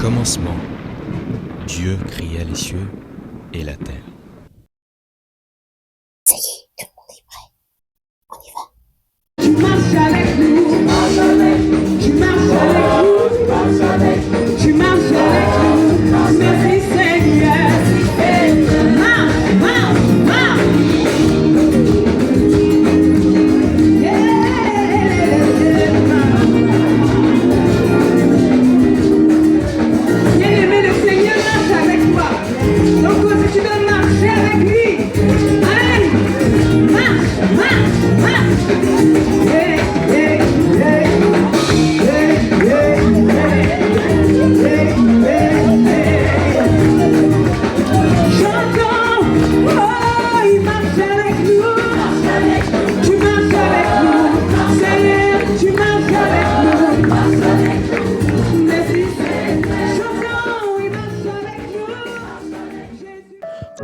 commencement, Dieu créa les cieux et la terre. Ça y est, tout le monde est prêt. On y va. Tu marches avec nous, tu marches avec nous, tu marches avec nous, tu marches avec nous, tu marches avec nous. Merci Seigneur, marche, marche, marche. Bien-aimé, le Seigneur marche avec toi. Donc si tu veux marcher avec lui, allez, marche, marche, marche.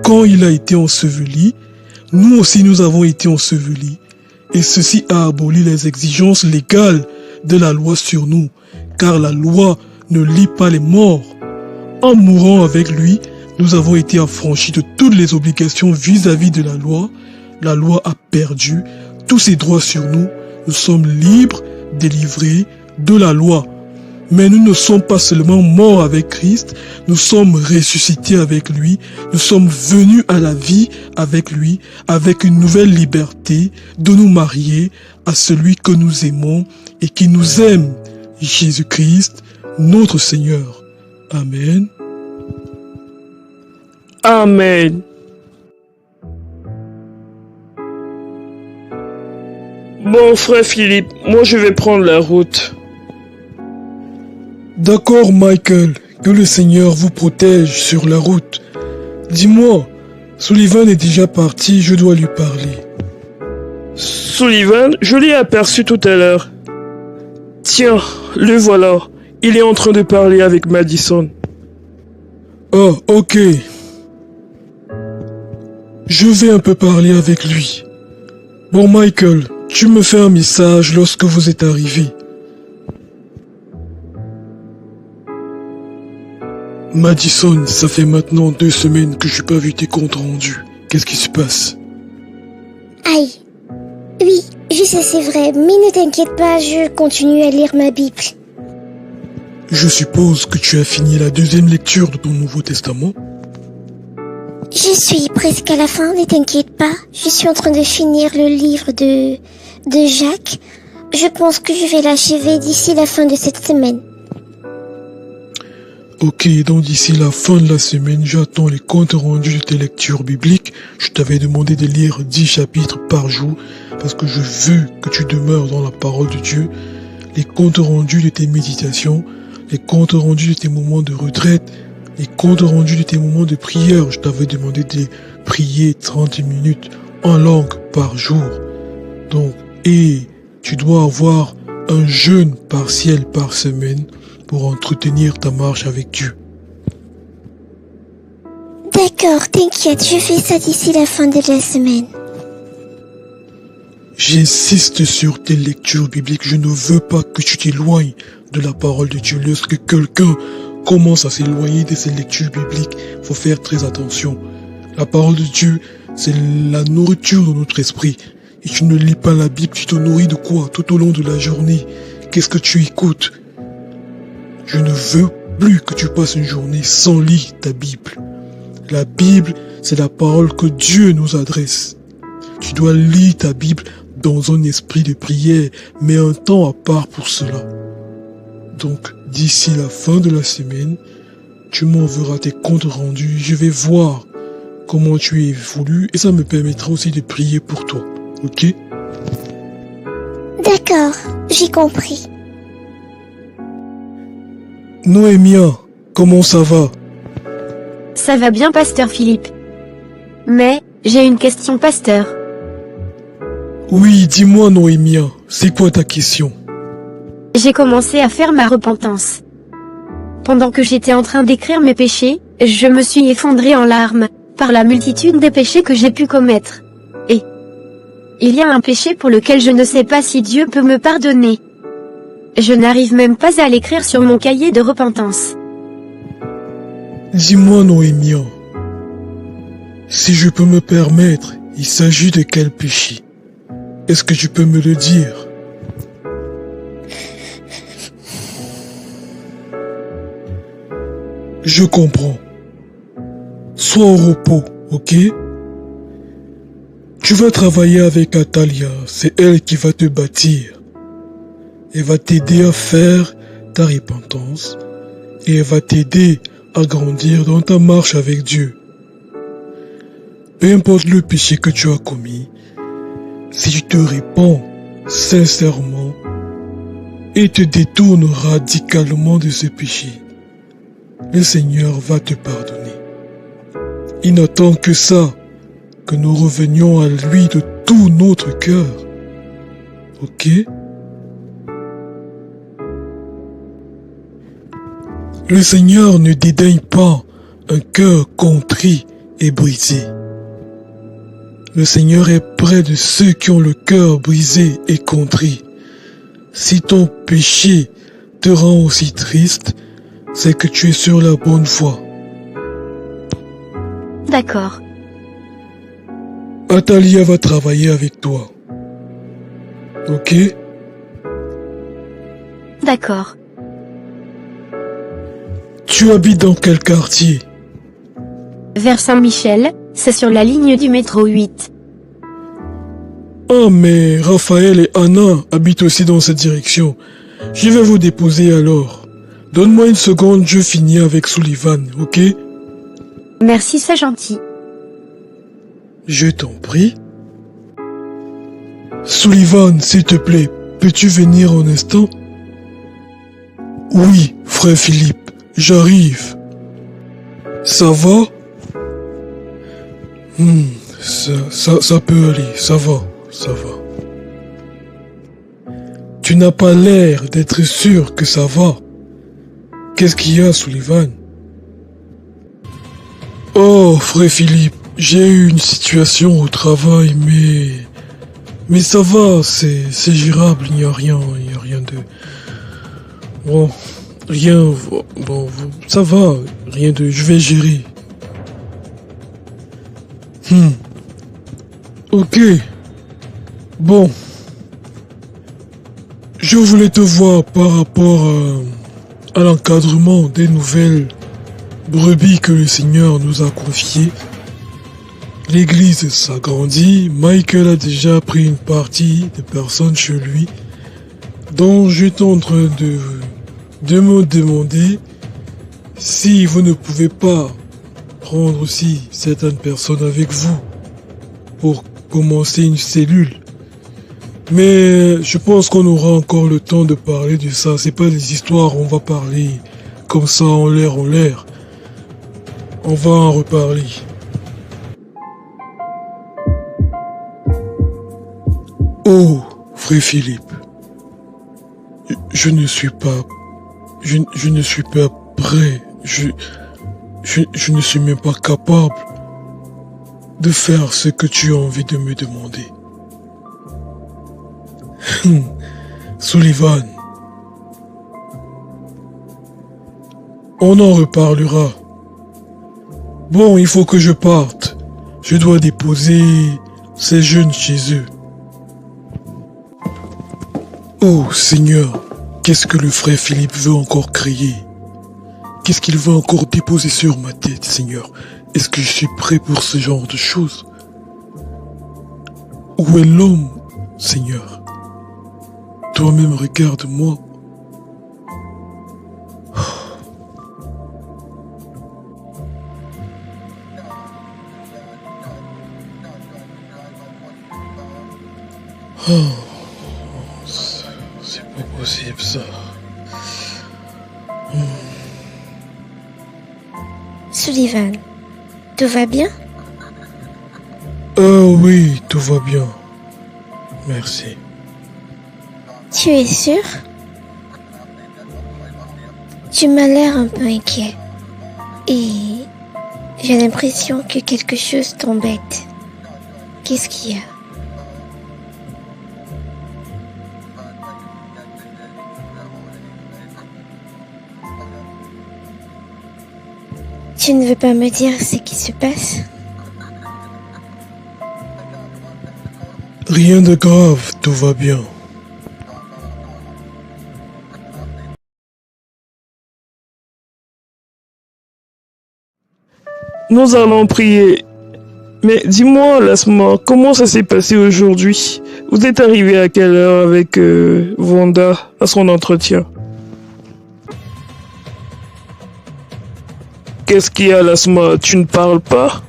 Quand il a été enseveli, nous aussi nous avons été ensevelis. Et ceci a aboli les exigences légales de la loi sur nous, car la loi ne lie pas les morts. En mourant avec lui, nous avons été affranchis de toutes les obligations vis-à-vis de la loi. La loi a perdu tous ses droits sur nous. Nous sommes libres, délivrés de la loi. Mais nous ne sommes pas seulement morts avec Christ, nous sommes ressuscités avec lui, nous sommes venus à la vie avec lui, avec une nouvelle liberté de nous marier à celui que nous aimons et qui nous aime, Jésus-Christ, notre Seigneur. Amen. Amen. Bon frère Philippe, moi je vais prendre la route. D'accord, Michael, que le Seigneur vous protège sur la route. Dis-moi, Sullivan est déjà parti, je dois lui parler. Sullivan, je l'ai aperçu tout à l'heure. Tiens, le voilà. Il est en train de parler avec Madison. Oh, ok. Je vais un peu parler avec lui. Bon, Michael, tu me fais un message lorsque vous êtes arrivé. Madison, ça fait maintenant 2 semaines que je n'ai pas vu tes comptes rendus. Qu'est-ce qui se passe? Aïe. Oui, je sais, c'est vrai, mais ne t'inquiète pas, je continue à lire ma Bible. Je suppose que tu as fini la 2e lecture de ton Nouveau Testament? Je suis presque à la fin, ne t'inquiète pas. Je suis en train de finir le livre de Jacques. Je pense que je vais l'achever d'ici la fin de cette semaine. Ok, donc d'ici la fin de la semaine, j'attends les comptes rendus de tes lectures bibliques. Je t'avais demandé de lire 10 chapitres par jour parce que je veux que tu demeures dans la parole de Dieu. Les comptes rendus de tes méditations, les comptes rendus de tes moments de retraite, les comptes rendus de tes moments de prière. Je t'avais demandé de prier 30 minutes en langue par jour. Donc, et tu dois avoir un jeûne partiel par semaine pour entretenir ta marche avec Dieu. D'accord, t'inquiète, je fais ça d'ici la fin de la semaine. J'insiste sur tes lectures bibliques. Je ne veux pas que tu t'éloignes de la parole de Dieu. Lorsque quelqu'un commence à s'éloigner de ses lectures bibliques, il faut faire très attention. La parole de Dieu, c'est la nourriture de notre esprit. Et tu ne lis pas la Bible, tu te nourris de quoi tout au long de la journée? Qu'est-ce que tu écoutes? Je ne veux plus que tu passes une journée sans lire ta Bible. La Bible, c'est la parole que Dieu nous adresse. Tu dois lire ta Bible dans un esprit de prière, mais un temps à part pour cela. Donc, d'ici la fin de la semaine, tu m'enverras tes comptes rendus. Je vais voir comment tu évolues et ça me permettra aussi de prier pour toi. Ok? D'accord, j'ai compris. Noémia, comment ça va? Ça va bien, pasteur Philippe. Mais, j'ai une question, pasteur. Oui, dis-moi Noémia, c'est quoi ta question? J'ai commencé à faire ma repentance. Pendant que j'étais en train d'écrire mes péchés, je me suis effondrée en larmes, par la multitude des péchés que j'ai pu commettre. Et il y a un péché pour lequel je ne sais pas si Dieu peut me pardonner. Je n'arrive même pas à l'écrire sur mon cahier de repentance. Dis-moi, Noémia, si je peux me permettre, il s'agit de quel péché? Est-ce que tu peux me le dire? Je comprends. Sois au repos, ok? Tu vas travailler avec Atalia, c'est elle qui va te bâtir. Elle va t'aider à faire ta repentance et elle va t'aider à grandir dans ta marche avec Dieu. Peu importe le péché que tu as commis, si tu te répands sincèrement et te détournes radicalement de ce péché, le Seigneur va te pardonner. Il n'attend que ça, que nous revenions à lui de tout notre cœur. Ok? Le Seigneur ne dédaigne pas un cœur contrit et brisé. Le Seigneur est près de ceux qui ont le cœur brisé et contrit. Si ton péché te rend aussi triste, c'est que tu es sur la bonne voie. D'accord. Atalia va travailler avec toi. Ok? D'accord. Tu habites dans quel quartier? Vers Saint-Michel, c'est sur la ligne du métro 8. Ah, mais Raphaël et Anna habitent aussi dans cette direction. Je vais vous déposer alors. Donne-moi une seconde, je finis avec Sullivan, ok? Merci, c'est gentil. Je t'en prie. Sullivan, s'il te plaît, peux-tu venir un instant? Oui, frère Philippe, j'arrive. Ça va? Ça peut aller, ça va. Tu n'as pas l'air d'être sûr que ça va. Qu'est-ce qu'il y a, Sullivan? Oh, frère Philippe, j'ai eu une situation au travail, mais ça va, c'est gérable, il n'y a rien de... Bon, ça va, rien de... Je vais gérer. Ok. Bon. Je voulais te voir par rapport à l'encadrement des nouvelles brebis que le Seigneur nous a confiées. L'église s'agrandit. Michael a déjà pris une partie des personnes chez lui. Donc j'étais en train de me demander si vous ne pouvez pas prendre aussi certaines personnes avec vous pour commencer une cellule. Mais je pense qu'on aura encore le temps de parler de ça. C'est pas des histoires, on va parler comme ça en l'air. On va en reparler. Oh, frère Philippe. Je ne suis pas prêt. Je ne suis même pas capable de faire ce que tu as envie de me demander. Sullivan, on en reparlera. Bon, il faut que je parte. Je dois déposer ces jeunes chez eux. Oh Seigneur, qu'est-ce que le frère Philippe veut encore crier? Qu'est-ce qu'il va encore déposer sur ma tête, Seigneur? Est-ce que je suis prêt pour ce genre de choses? Où est l'homme, Seigneur? Toi-même regarde-moi. C'est pas possible ça. Sullivan, tout va bien? Oui, tout va bien. Merci. Tu es sûr? Tu m'as l'air un peu inquiet. Et j'ai l'impression que quelque chose t'embête. Qu'est-ce qu'il y a? Tu ne veux pas me dire ce qui se passe? Rien de grave, tout va bien. Nous allons prier. Mais dis-moi, Lasma, comment ça s'est passé aujourd'hui? Vous êtes arrivé à quelle heure avec Wanda à son entretien? Qu'est-ce qu'il y a, Lasma? Tu ne parles pas?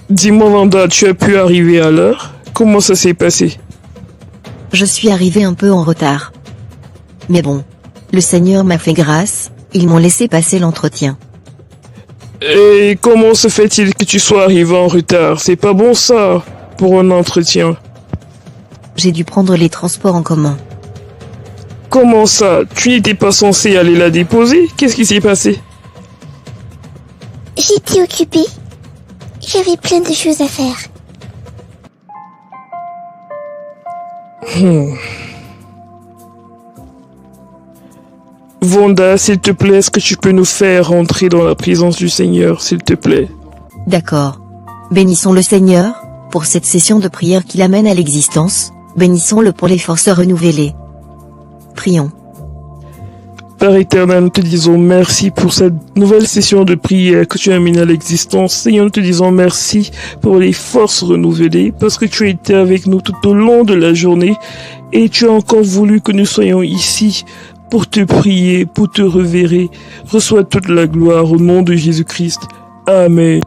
Dis-moi, Wanda, tu as pu arriver à l'heure? Comment ça s'est passé? Je suis arrivé un peu en retard. Mais bon, le Seigneur m'a fait grâce, ils m'ont laissé passer l'entretien. Et comment se fait-il que tu sois arrivé en retard? C'est pas bon ça, pour un entretien. J'ai dû prendre les transports en commun. Comment ça? Tu n'étais pas censé aller la déposer? Qu'est-ce qui s'est passé? J'étais occupée. J'avais plein de choses à faire. Wanda, s'il te plaît, est-ce que tu peux nous faire entrer dans la présence du Seigneur, s'il te plaît? D'accord. Bénissons le Seigneur, pour cette session de prière qui l'amène à l'existence, bénissons-le pour les forces renouvelées. Prions. Père éternel, nous te disons merci pour cette nouvelle session de prière que tu amènes à l'existence. Seigneur, nous te disons merci pour les forces renouvelées, parce que tu as été avec nous tout au long de la journée, et tu as encore voulu que nous soyons ici pour te prier, pour te révérer. Reçois toute la gloire au nom de Jésus-Christ. Amen.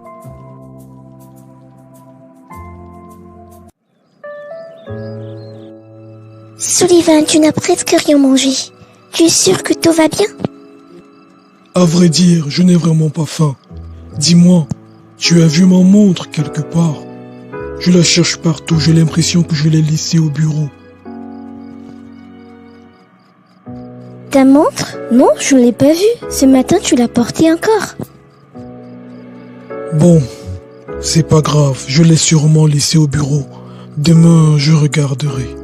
Sullivan, tu n'as presque rien mangé. Tu es sûr que tout va bien? À vrai dire, je n'ai vraiment pas faim. Dis-moi, tu as vu ma montre quelque part? Je la cherche partout, j'ai l'impression que je l'ai laissée au bureau. Ta montre? Non, je ne l'ai pas vue. Ce matin, tu l'as portée encore. Bon, c'est pas grave, je l'ai sûrement laissée au bureau. Demain, je regarderai.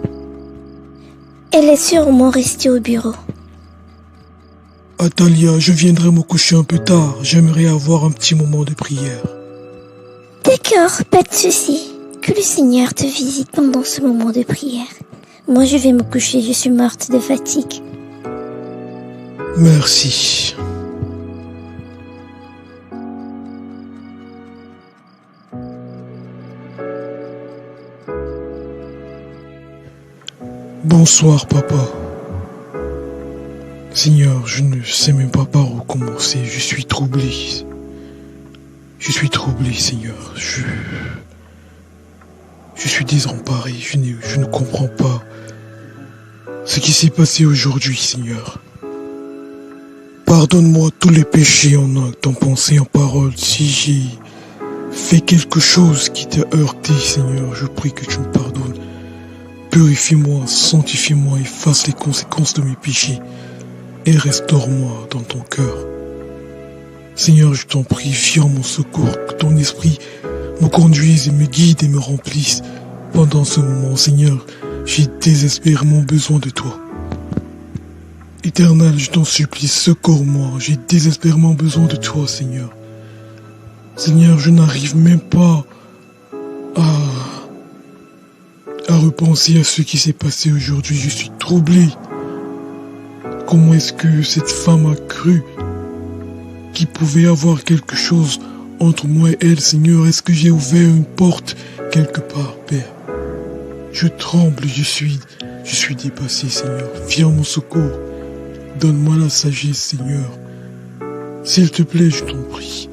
Elle est sûrement restée au bureau. Atalia, je viendrai me coucher un peu tard. J'aimerais avoir un petit moment de prière. D'accord, pas de souci. Que le Seigneur te visite pendant ce moment de prière. Moi, je vais me coucher, je suis morte de fatigue. Merci. Bonsoir, papa. Seigneur, je ne sais même pas par où commencer. Je suis troublé. Je suis troublé, Seigneur. Je suis désemparé. Je ne comprends pas ce qui s'est passé aujourd'hui, Seigneur. Pardonne-moi tous les péchés en acte, en pensée, en parole. Si j'ai fait quelque chose qui t'a heurté, Seigneur, je prie que tu me pardonnes. Purifie-moi, sanctifie-moi, efface les conséquences de mes péchés et restaure-moi dans ton cœur. Seigneur, je t'en prie, viens en mon secours, que ton esprit me conduise et me guide et me remplisse. Pendant ce moment, Seigneur, j'ai désespérément besoin de toi. Éternel, je t'en supplie, secours-moi, j'ai désespérément besoin de toi, Seigneur. Seigneur, je n'arrive même pas à repenser à ce qui s'est passé aujourd'hui. Je suis troublé. Comment est-ce que cette femme a cru qu'il pouvait avoir quelque chose entre moi et elle, Seigneur? Est-ce que j'ai ouvert une porte quelque part, Père? Je tremble, je suis dépassé, Seigneur. Viens à mon secours. Donne-moi la sagesse, Seigneur. S'il te plaît, je t'en prie.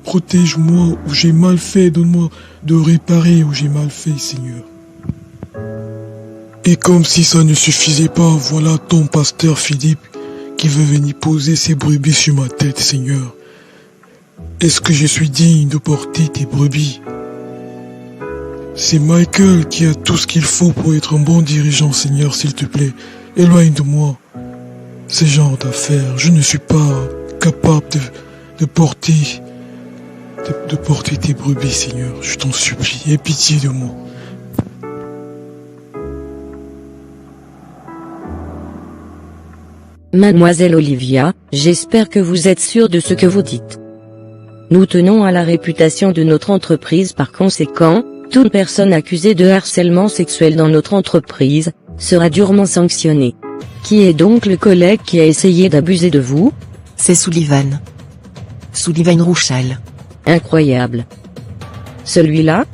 Protège-moi où j'ai mal fait. Donne-moi de réparer où j'ai mal fait, Seigneur. Et comme si ça ne suffisait pas, voilà ton pasteur Philippe qui veut venir poser ses brebis sur ma tête, Seigneur. Est-ce que je suis digne de porter tes brebis? C'est Michael qui a tout ce qu'il faut pour être un bon dirigeant, Seigneur, s'il te plaît. Éloigne de moi ce genre d'affaires. Je ne suis pas capable de porter tes brebis, Seigneur. Je t'en supplie, aie pitié de moi. Mademoiselle Olivia, j'espère que vous êtes sûre de ce que vous dites. Nous tenons à la réputation de notre entreprise, par conséquent, toute personne accusée de harcèlement sexuel dans notre entreprise sera durement sanctionnée. Qui est donc le collègue qui a essayé d'abuser de vous? C'est Sullivan. Sullivan Rouchal. Incroyable. Celui-là?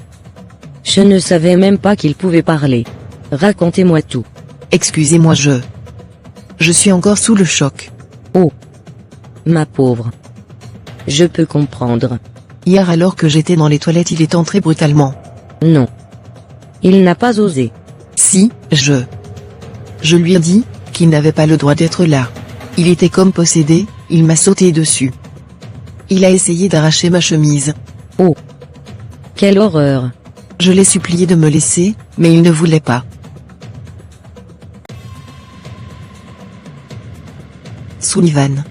Je ne savais même pas qu'il pouvait parler. Racontez-moi tout. Excusez-moi, je suis encore sous le choc. Oh. Ma pauvre. Je peux comprendre. Hier, alors que j'étais dans les toilettes, il est entré brutalement. Non. Il n'a pas osé. Si, je lui ai dit qu'il n'avait pas le droit d'être là. Il était comme possédé, il m'a sauté dessus. Il a essayé d'arracher ma chemise. Oh. Quelle horreur. Je l'ai supplié de me laisser, mais il ne voulait pas. Sullivan.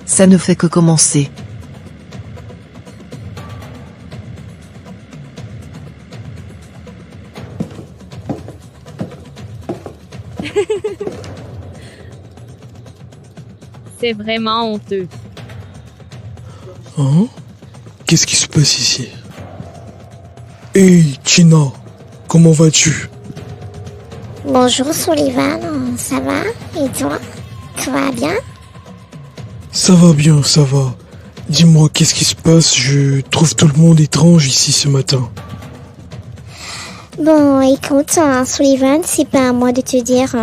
Ça ne fait que commencer. C'est vraiment honteux. Hein? Qu'est-ce qui se passe ici? Hey, Tina, comment vas-tu? Bonjour Sullivan, ça va? Et toi? Tout va bien? Ça va bien, ça va. Dis-moi, qu'est-ce qui se passe? Je trouve tout le monde étrange ici ce matin. Bon, écoute, Sullivan, c'est pas à moi de te dire...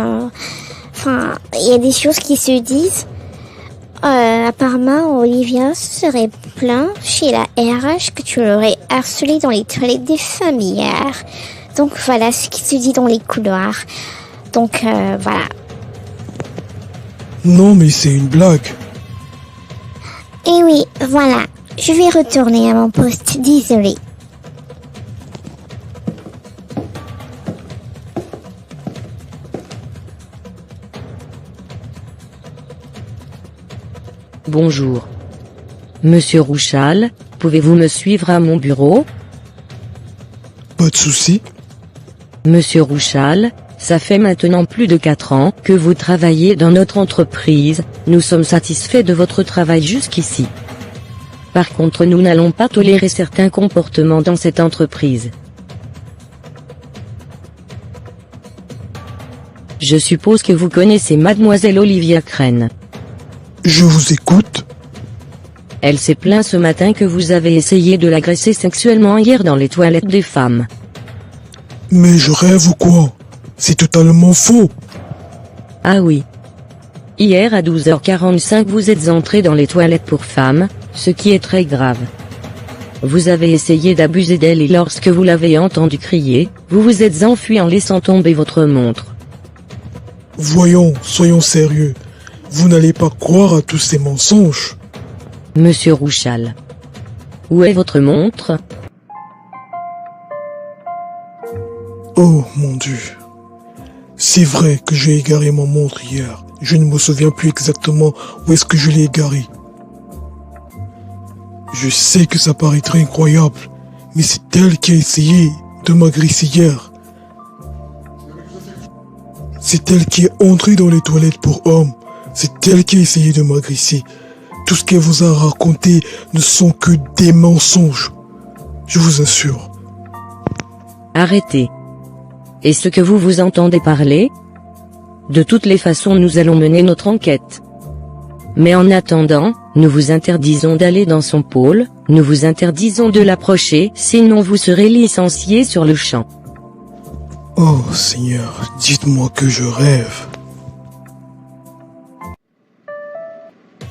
Enfin, il y a des choses qui se disent. Apparemment, Olivia se serait plaint chez la RH que tu l'aurais harcelé dans les toilettes des femmes hier. Donc voilà ce qui se dit dans les couloirs. Donc voilà. Non, mais c'est une blague. Et oui, voilà. Je vais retourner à mon poste, désolé. Bonjour. Monsieur Rouchal, pouvez-vous me suivre à mon bureau? Pas de souci. Monsieur Rouchal, ça fait maintenant plus de 4 ans que vous travaillez dans notre entreprise, nous sommes satisfaits de votre travail jusqu'ici. Par contre, nous n'allons pas tolérer certains comportements dans cette entreprise. Je suppose que vous connaissez Mademoiselle Olivia Crane. Je vous écoute. Elle s'est plaint ce matin que vous avez essayé de l'agresser sexuellement hier dans les toilettes des femmes. Mais je rêve ou quoi? C'est totalement faux. Ah oui. Hier à 12h45 vous êtes entré dans les toilettes pour femmes, ce qui est très grave. Vous avez essayé d'abuser d'elle et lorsque vous l'avez entendu crier, vous vous êtes enfui en laissant tomber votre montre. Voyons, soyons sérieux. Vous n'allez pas croire à tous ces mensonges. Monsieur Rouchal. Où est votre montre? Oh mon Dieu. C'est vrai que j'ai égaré ma montre hier. Je ne me souviens plus exactement où est-ce que je l'ai égarée. Je sais que ça paraîtrait incroyable, mais c'est elle qui a essayé de m'agresser hier. C'est elle qui est entrée dans les toilettes pour hommes. C'est elle qui a essayé de m'agresser. Tout ce qu'elle vous a raconté ne sont que des mensonges. Je vous assure. Arrêtez. Est-ce que vous vous entendez parler? De toutes les façons nous allons mener notre enquête. Mais en attendant, nous vous interdisons d'aller dans son pôle, nous vous interdisons de l'approcher, sinon vous serez licencié sur le champ. Oh Seigneur, dites-moi que je rêve.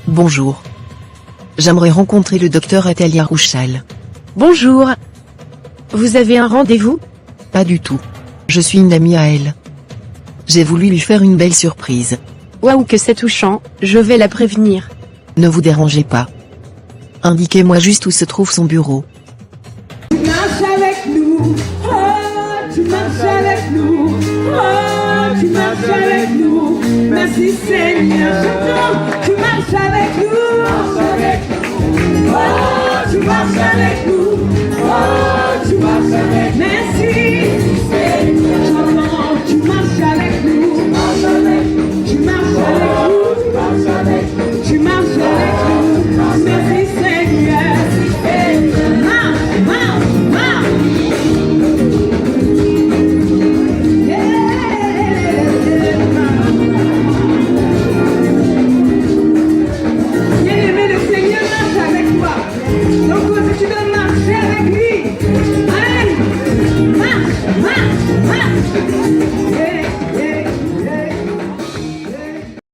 Bonjour. J'aimerais rencontrer le docteur Atalia Rouchal. Bonjour. Vous avez un rendez-vous? Pas du tout. Je suis une amie à elle. J'ai voulu lui faire une belle surprise. Waouh, que c'est touchant, je vais la prévenir. Ne vous dérangez pas. Indiquez-moi juste où se trouve son bureau. Tu marches avec nous, oh, tu marches avec nous, oh, tu marches avec nous. Merci Seigneur, je t'aime. Tu marches avec nous, oh, tu marches avec nous.